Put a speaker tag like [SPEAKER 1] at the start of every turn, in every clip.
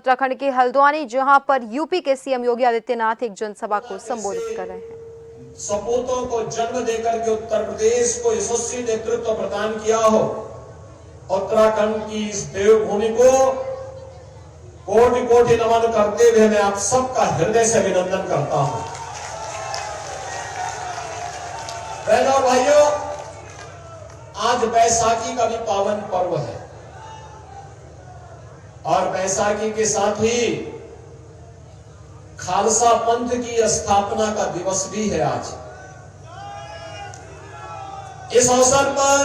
[SPEAKER 1] उत्तराखंड के हल्द्वानी, जहां पर यूपी के सीएम योगी आदित्यनाथ एक जनसभा को संबोधित कर रहे हैं।
[SPEAKER 2] सपूतों को जन्म देकर के उत्तर प्रदेश को यशस्वी नेतृत्व प्रदान किया हो, उत्तराखंड की इस देवभूमि को कोटि कोटि नमन करते हुए मैं आप सबका हृदय से अभिनंदन करता हूं। बहनों भाइयों, आज बैसाखी का भी पावन पर्व है और बैसाखी के साथ ही खालसा पंथ की स्थापना का दिवस भी है। आज इस अवसर पर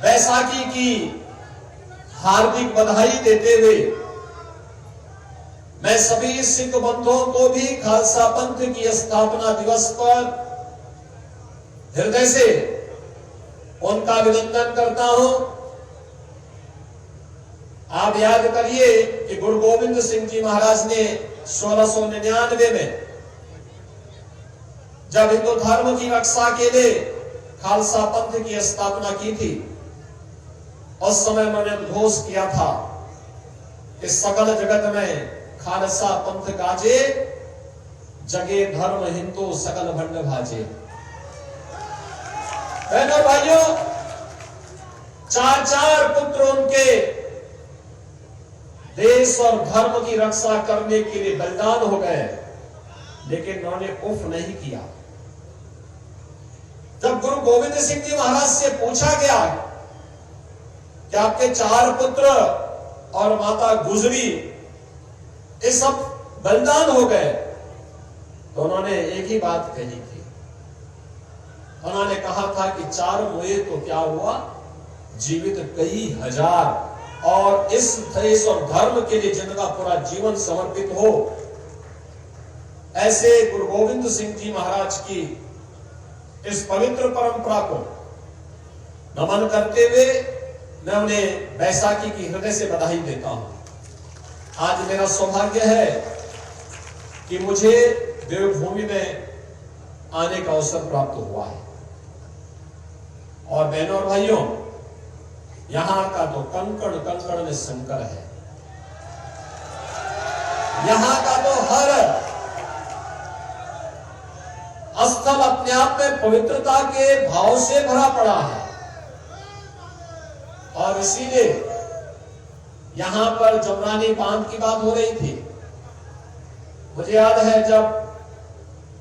[SPEAKER 2] बैसाखी की हार्दिक बधाई देते हुए मैं सभी सिख बंधुओं को भी खालसा पंथ की स्थापना दिवस पर हृदय से उनका अभिनंदन करता हूं। आप याद करिए कि गुरु गोविंद सिंह जी महाराज ने 1699 में जब हिंदू धर्म की रक्षा के लिए खालसा पंथ की स्थापना की थी, उस समय मैंने घोष किया था कि सकल जगत में खालसा पंथ गाजे, जगे धर्म हिंदू सकल भंड भाजे। बहनों भाइयों, चार पुत्र उनके देश और धर्म की रक्षा करने के लिए बलिदान हो गए, लेकिन उन्होंने उफ नहीं किया। जब गुरु गोविंद सिंह जी महाराज से पूछा गया कि आपके 4 पुत्र और माता गुजरी ये सब बलिदान हो गए, तो उन्होंने एक ही बात कही थी। उन्होंने कहा था कि 4 हुए तो क्या हुआ, जीवित कई हजार, और इस देश और धर्म के लिए जिनका पूरा जीवन समर्पित हो, ऐसे गुरु गोविंद सिंह जी महाराज की इस पवित्र परंपरा को नमन करते हुए मैं उन्हें बैसाखी की हृदय से बधाई देता हूं। आज मेरा सौभाग्य है कि मुझे देवभूमि में आने का अवसर प्राप्त हुआ है। और बहनों और भाइयों, यहां का तो कंकड़ कंकड़ में शंकर है। यहां का तो हर स्थल अपने आप में पवित्रता के भाव से भरा पड़ा है, और इसीलिए यहां पर जमरानी बांध की बात हो रही थी। मुझे याद है जब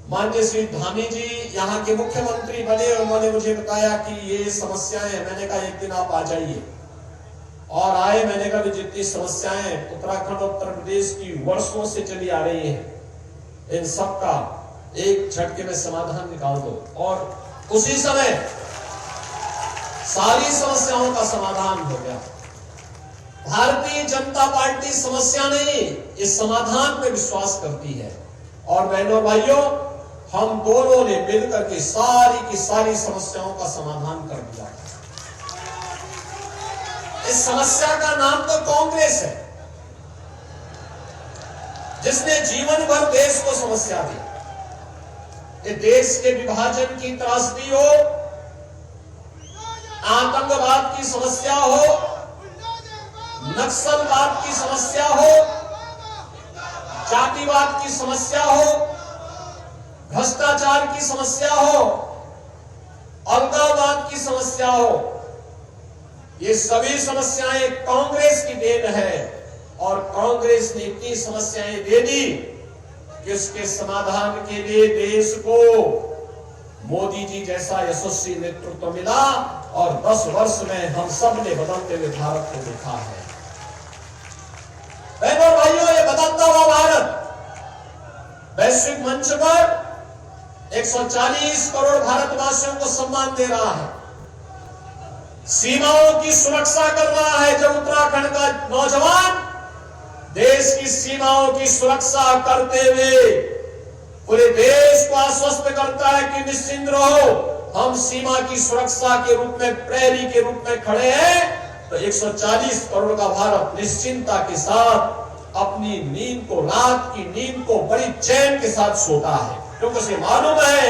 [SPEAKER 2] माननीय श्री धामी जी यहाँ के मुख्यमंत्री बने, उन्होंने मुझे बताया कि ये समस्याएं हैं। मैंने कहा एक दिन आप आ जाइए, और आए। मैंने कहा जितनी समस्याएं उत्तराखंड उत्तर प्रदेश की वर्षों से चली आ रही हैं, इन सब का एक झटके में समाधान निकाल दो। और उसी समय सारी समस्याओं का समाधान हो गया। भारतीय जनता पार्टी समस्या नहीं, इस समाधान पे विश्वास करती है। और बहनों भाइयों, हम दोनों ने मिलकर के सारी की सारी समस्याओं का समाधान कर दिया। इस समस्या का नाम तो कांग्रेस है, जिसने जीवन भर देश को समस्या दी। ये देश के विभाजन की त्रासदी हो, आतंकवाद की समस्या हो, नक्सलवाद की समस्या हो, जातिवाद की समस्या हो, भ्रष्टाचार की समस्या हो, अलगाववाद की समस्या हो, ये सभी समस्याएं कांग्रेस की देन है। और कांग्रेस ने इतनी समस्याएं दे दी कि उसके समाधान के लिए देश को मोदी जी जैसा यशस्वी नेतृत्व मिला, और 10 वर्ष में हम सब ने बदलते हुए भारत को देखा है। बहनों भाइयों, ये बदलता हुआ भारत वैश्विक मंच पर 140 करोड़ भारतवासियों को सम्मान दे रहा है, सीमाओं की सुरक्षा कर रहा है। जब उत्तराखंड का नौजवान देश की सीमाओं की सुरक्षा करते हुए पूरे देश को आश्वस्त करता है कि निश्चिंत रहो, हम सीमा की सुरक्षा के रूप में, प्रहरी के रूप में खड़े हैं, तो 140 करोड़ का भारत निश्चिंतता के साथ अपनी नींद को, रात की नींद को बड़ी चैन के साथ सोता है, क्योंकि उसे मालूम है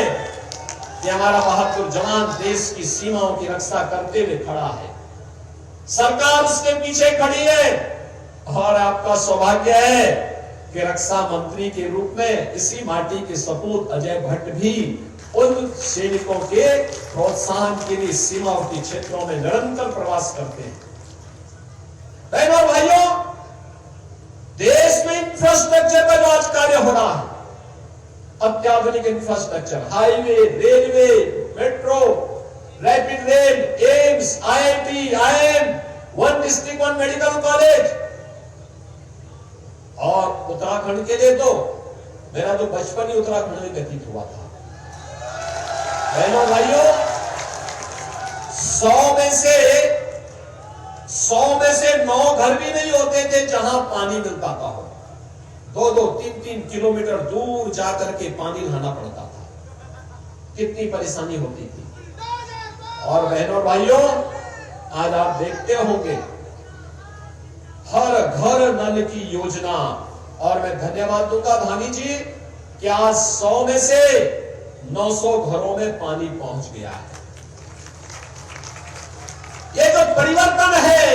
[SPEAKER 2] कि हमारा बहादुर जवान देश की सीमाओं की रक्षा करते हुए खड़ा है। सरकार उसके पीछे खड़ी है, और आपका सौभाग्य है कि रक्षा मंत्री के रूप में इसी माटी के सपूत अजय भट्ट भी उन सैनिकों के प्रोत्साहन के लिए सीमावर्ती क्षेत्रों में निरंतर प्रवास करते हैं। बहनों और भाइयों, देश में इंफ्रास्ट्रक्चर का जो आज कार्य हो रहा है, अत्याधुनिक infrastructure, highway, railway, metro, rapid rail, AIIMS, IIT, IIM, one district one medical college, और उत्तराखंड के लिए तो मेरा तो बचपन ही उत्तराखंड में व्यतीत हुआ था। बहनों भाइयों, 100 में से 9 घर भी नहीं होते थे जहां पानी मिल पाता हो। 2-2, 3-3 किलोमीटर दूर जाकर के पानी लाना पड़ता था। कितनी परेशानी होती थी। और बहनों भाइयों, आज आप देखते होंगे हर घर नल की योजना, और मैं धन्यवाद दूंगा धामी जी कि आज 100 में से 900 घरों में पानी पहुंच गया है। ये जो परिवर्तन है,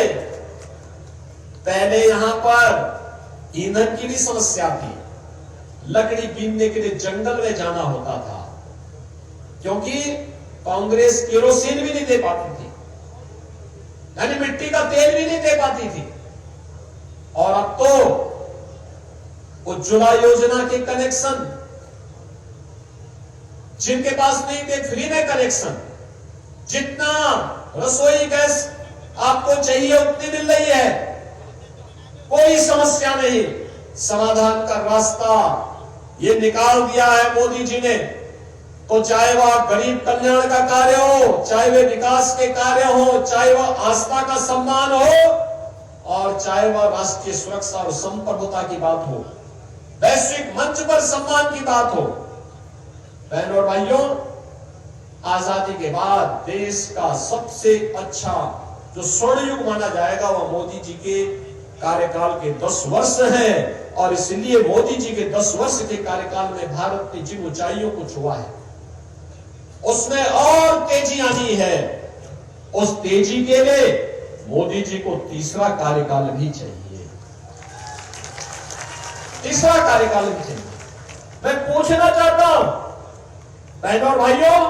[SPEAKER 2] पहले यहां पर ईंधन की भी समस्या थी, लकड़ी बीनने के लिए जंगल में जाना होता था, क्योंकि कांग्रेस केरोसिन भी नहीं दे पाती थी, यानी मिट्टी का तेल भी नहीं दे पाती थी। और अब तो उज्ज्वला योजना के कनेक्शन, जिनके पास नहीं थे फ्री में कनेक्शन, जितना रसोई गैस आपको चाहिए उतनी मिल रही है, कोई समस्या नहीं। समाधान का रास्ता ये निकाल दिया है मोदी जी ने। तो चाहे वह गरीब कल्याण का कार्य हो, चाहे वे विकास के कार्य हो, चाहे वह आस्था का सम्मान हो, और चाहे वह राष्ट्रीय सुरक्षा और संप्रभुता की बात हो, वैश्विक मंच पर सम्मान की बात हो। बहनों और भाइयों, आजादी के बाद देश का सबसे अच्छा जो स्वर्ण युग माना जाएगा वह मोदी जी के कार्यकाल के 10 वर्ष हैं। और इसलिए मोदी जी के 10 वर्ष के कार्यकाल में भारत ने जिन ऊंचाइयों को छुआ है, उसमें और तेजी आनी है। उस तेजी के लिए मोदी जी को तीसरा कार्यकाल भी चाहिए, तीसरा कार्यकाल भी चाहिए। मैं पूछना चाहता हूं बहनों और भाइयों,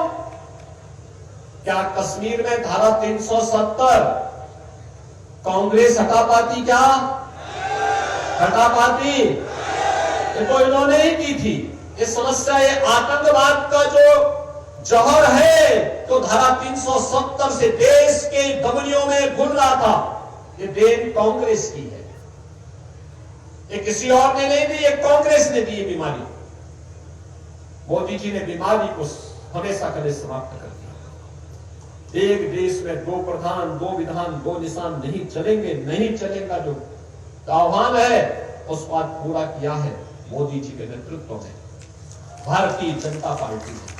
[SPEAKER 2] क्या कश्मीर में धारा 370 कांग्रेस हटा पाती? क्या हटा पाती? ये तो इन्होंने ही की थी। ये समस्या, ये आतंकवाद का जो जहर है, तो धारा 370 से देश के दमनियों में घुल रहा था, ये देन कांग्रेस की है। ये किसी और ने नहीं दी, ये कांग्रेस ने दी ये बीमारी। मोदी जी ने बीमारी को हमेशा के लिए समाप्त कर दिया। एक देश में 2 प्रधान, 2 विधान, 2 निशान नहीं चलेंगे, नहीं चलेगा जो आह्वान है, उस बात पूरा किया है मोदी जी के नेतृत्व में भारतीय जनता पार्टी ने।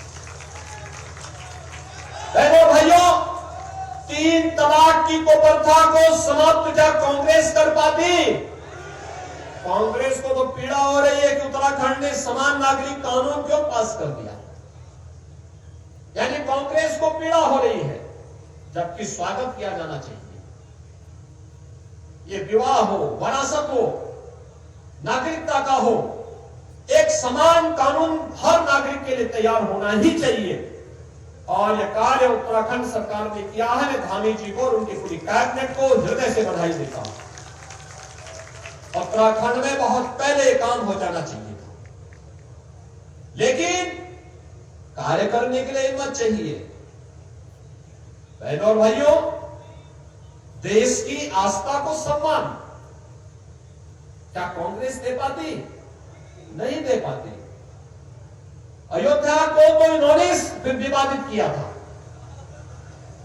[SPEAKER 2] बहनों भाइयों, 3 तलाक की कुप्रथा को समाप्त क्या कांग्रेस कर पाती? कांग्रेस को तो पीड़ा हो रही है कि उत्तराखंड ने समान नागरिक कानून क्यों पास कर दिया, यानी कांग्रेस को पीड़ा हो रही है, जबकि स्वागत किया जाना चाहिए। ये विवाह हो, वरासत हो, नागरिकता का हो, एक समान कानून हर नागरिक के लिए तैयार होना ही चाहिए। और यह कार्य उत्तराखंड सरकार ने किया है। मैं धामी जी को और उनकी पूरी कैबिनेट को हृदय से बधाई देता हूं। उत्तराखंड में बहुत पहले काम हो जाना चाहिए था, लेकिन कार्य करने के लिए हिम्मत चाहिए। बहनों और भाइयों, देश की आस्था को सम्मान क्या कांग्रेस दे पाती? नहीं दे पाती। अयोध्या को तो इन्होंने विवादित किया था,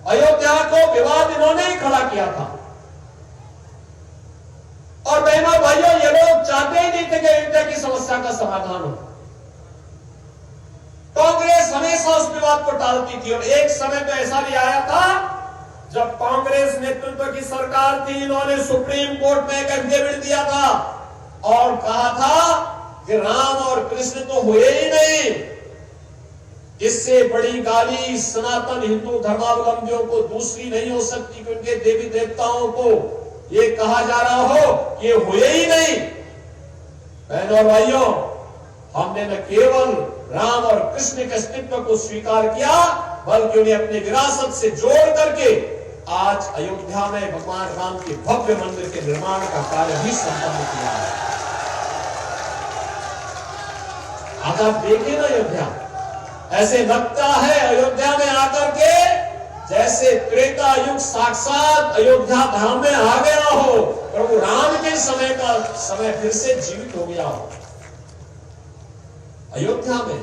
[SPEAKER 2] अयोध्या को विवाद इन्होंने ही खड़ा किया था। और बहनों भाइयों, ये लोग चाहते ही नहीं थे कि अयोध्या की समस्या का समाधान हो। कांग्रेस हमेशा उस विवाद को टालती थी। और एक समय तो ऐसा भी आया था जब कांग्रेस नेतृत्व की सरकार थी, इन्होंने सुप्रीम कोर्ट में एक एफिडेविट दिया था और कहा था कि राम और कृष्ण तो हुए ही नहीं। इससे बड़ी गाली सनातन हिंदू धर्मावलंबियों को दूसरी नहीं हो सकती कि उनके देवी देवताओं को ये कहा जा रहा हो कि ये हुए ही नहीं। बहनों और भाइयों, हमने न केवल राम और कृष्ण के अस्तित्व को स्वीकार किया, बल्कि उन्हें अपनी विरासत से जोड़ करके आज अयोध्या में भगवान राम के भव्य मंदिर के निर्माण का कार्य भी संपन्न किया है। आज आप देखिए ना, अयोध्या ऐसे लगता है अयोध्या में आकर के जैसे त्रेता युग साक्षात अयोध्या धाम में आ गया हो, प्रभु राम के समय फिर से जीवित हो गया हो। अयोध्या में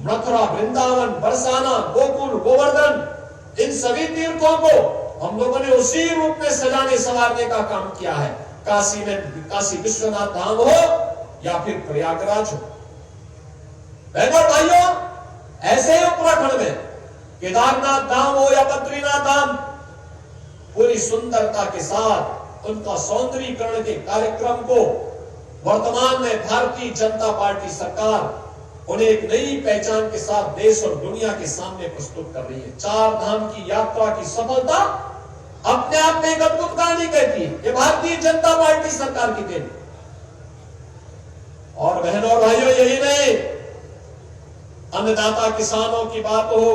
[SPEAKER 2] मथुरा, वृंदावन, बरसाना, गोकुल, गोवर्धन, इन सभी तीर्थों को हम लोगों ने उसी रूप में सजाने संवारने का काम किया है। काशी में काशी विश्वनाथ धाम हो या फिर प्रयागराज हो। बहनों और भाइयों, ऐसे ही उत्तराखंड में केदारनाथ धाम हो या बद्रीनाथ धाम, पूरी सुंदरता के साथ उनका सौंदर्यीकरण के कार्यक्रम को वर्तमान में भारतीय जनता पार्टी सरकार उन्हें एक नई पहचान के साथ देश और दुनिया के सामने प्रस्तुत कर रही है। 4 धाम की यात्रा की सफलता अपने आप में एक अद्भुत कहानी कहती है। ये भारतीय जनता पार्टी सरकार की देन। और बहनों और भाइयों, यही नहीं, अन्नदाता किसानों की बात हो,